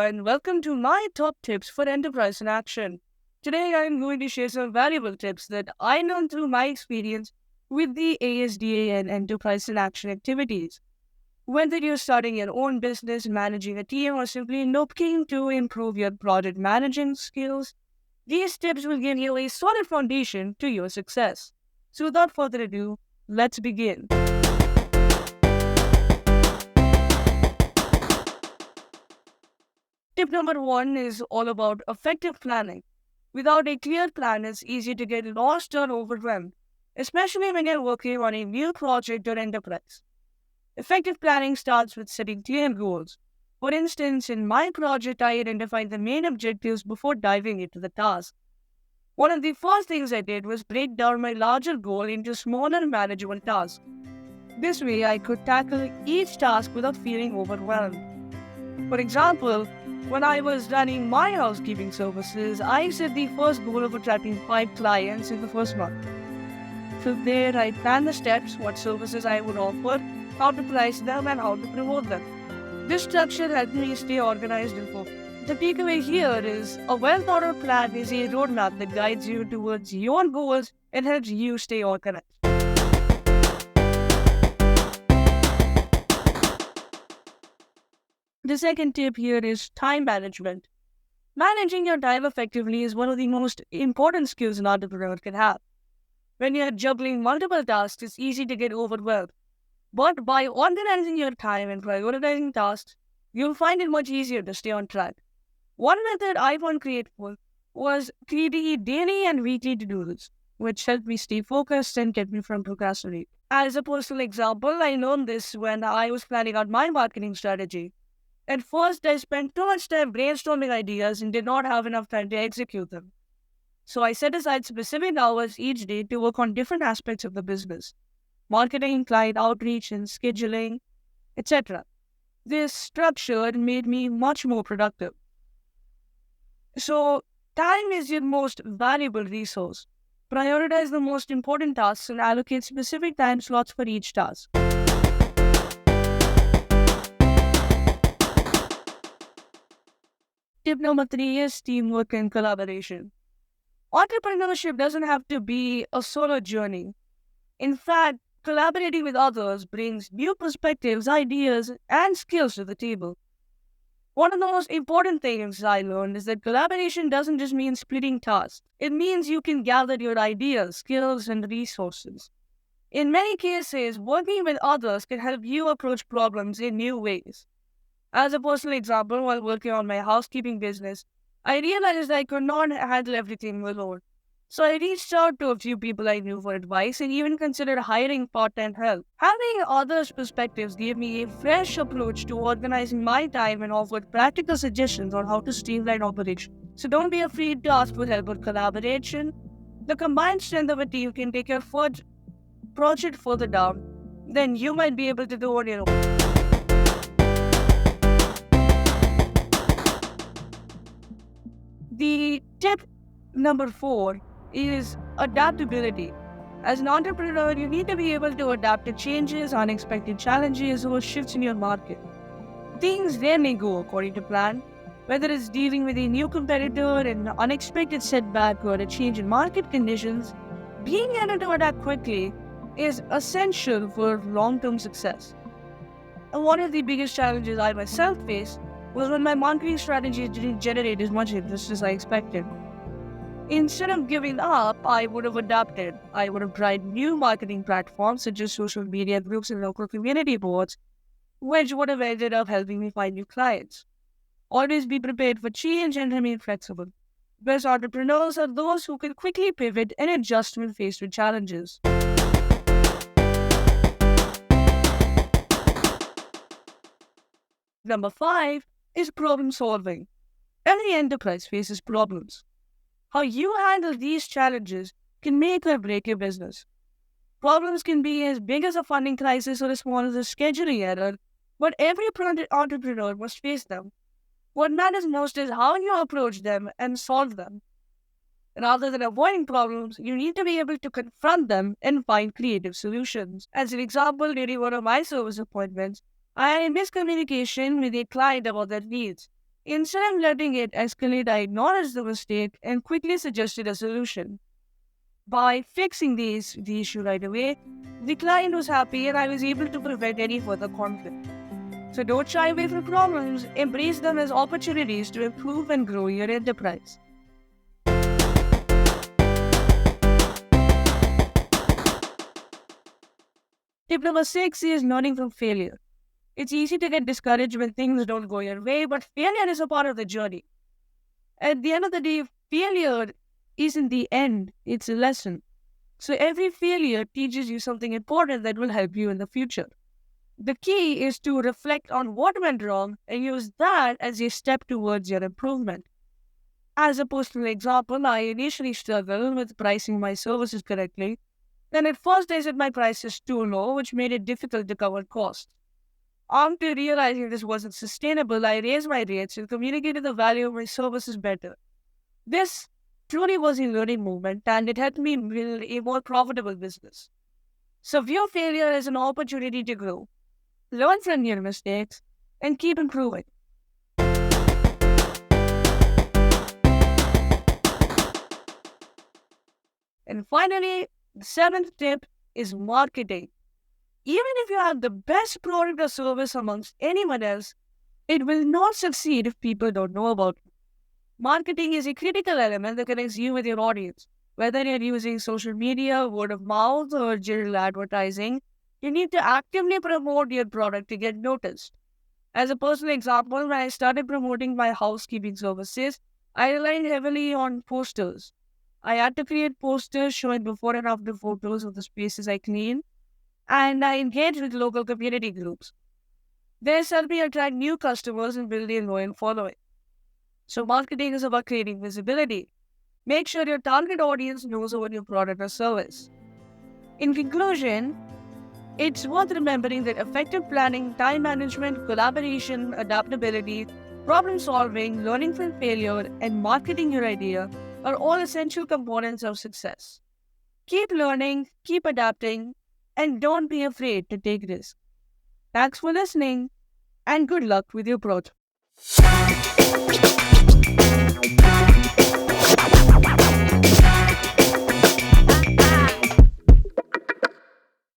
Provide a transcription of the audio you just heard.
and welcome to my top tips for enterprise in action. Today, I am going to share some valuable tips that I learned through my experience with the ASDA and enterprise in action activities. Whether you're starting your own business, managing a team, or simply looking to improve your project managing skills, these tips will give you a solid foundation to your success. So, without further ado, let's begin. Tip number one is all about effective planning. Without a clear plan, it's easy to get lost or overwhelmed, especially when you're working on a new project or enterprise. Effective planning starts with setting clear goals. For instance, in my project, I identified the main objectives before diving into the task. One of the first things I did was break down my larger goal into smaller manageable tasks. This way, I could tackle each task without feeling overwhelmed. For example, when I was running my housekeeping services, I set the first goal of attracting 5 clients in the first month. From there, I planned the steps, what services I would offer, how to price them, and how to promote them. This structure helped me stay organized and focused. The takeaway here is a well thought out plan is a roadmap that guides you towards your goals and helps you stay organized. The second tip here is time management. Managing your time effectively is one of the most important skills an entrepreneur can have. When you're juggling multiple tasks, it's easy to get overwhelmed. But by organizing your time and prioritizing tasks, you'll find it much easier to stay on track. One method I found creative was creating a daily and weekly to-do list, which helped me stay focused and kept me from procrastinating. As a personal example, I learned this when I was planning out my marketing strategy. At first, I spent too much time brainstorming ideas and did not have enough time to execute them. So I set aside specific hours each day to work on different aspects of the business: marketing, client outreach, and scheduling, etc. This structure made me much more productive. So, time is your most valuable resource. Prioritize the most important tasks and allocate specific time slots for each task. Tip number three is teamwork and collaboration. Entrepreneurship doesn't have to be a solo journey. In fact, collaborating with others brings new perspectives, ideas, and skills to the table. One of the most important things I learned is that collaboration doesn't just mean splitting tasks. It means you can gather your ideas, skills, and resources. In many cases, working with others can help you approach problems in new ways. As a personal example, while working on my housekeeping business, I realized I could not handle everything alone. So I reached out to a few people I knew for advice and even considered hiring part-time help. Having others' perspectives gave me a fresh approach to organizing my time and offered practical suggestions on how to streamline operations. So don't be afraid to ask for help or collaboration. The combined strength of a team can take your project further down than you might be able to do on your own. The tip number four is adaptability. As an entrepreneur, you need to be able to adapt to changes, unexpected challenges, or shifts in your market. Things rarely go according to plan. Whether it's dealing with a new competitor, an unexpected setback, or a change in market conditions, being able to adapt quickly is essential for long-term success. And one of the biggest challenges I myself faced was when my marketing strategy didn't generate as much interest as I expected. Instead of giving up, I would have adapted. I would have tried new marketing platforms such as social media groups and local community boards, which would have ended up helping me find new clients. Always be prepared for change and remain flexible. Best entrepreneurs are those who can quickly pivot and adjust when faced with challenges. Number five is problem solving. Every enterprise faces problems. How you handle these challenges can make or break your business. Problems can be as big as a funding crisis or as small as a scheduling error, but every entrepreneur must face them. What matters most is how you approach them and solve them. Rather than avoiding problems, you need to be able to confront them and find creative solutions. As an example, during one of my service appointments, I had a miscommunication with a client about their needs. Instead of letting it escalate, I acknowledged the mistake and quickly suggested a solution. By fixing the issue right away, the client was happy and I was able to prevent any further conflict. So don't shy away from problems, embrace them as opportunities to improve and grow your enterprise. Tip number 6 is learning from failure. It's easy to get discouraged when things don't go your way, but failure is a part of the journey. At the end of the day, failure isn't the end, it's a lesson. So every failure teaches you something important that will help you in the future. The key is to reflect on what went wrong and use that as a step towards your improvement. As a personal example, I initially struggled with pricing my services correctly. Then at first I set my prices too low, which made it difficult to cover costs. After realizing this wasn't sustainable, I raised my rates and communicated the value of my services better. This truly was a learning moment and it helped me build a more profitable business. So view failure as an opportunity to grow, learn from your mistakes, and keep improving. And finally, the seventh tip is marketing. Even if you have the best product or service amongst anyone else, it will not succeed if people don't know about it. Marketing is a critical element that connects you with your audience. Whether you're using social media, word of mouth, or digital advertising, you need to actively promote your product to get noticed. As a personal example, when I started promoting my housekeeping services, I relied heavily on posters. I had to create posters showing before and after photos of the spaces I clean, and I engaged with local community groups. This helped me attract new customers and build a loyal following. So marketing is about creating visibility. Make sure your target audience knows about your product or service. In conclusion, it's worth remembering that effective planning, time management, collaboration, adaptability, problem solving, learning from failure, and marketing your idea are all essential components of success. Keep learning, keep adapting, and don't be afraid to take risks. Thanks for listening, and good luck with your project.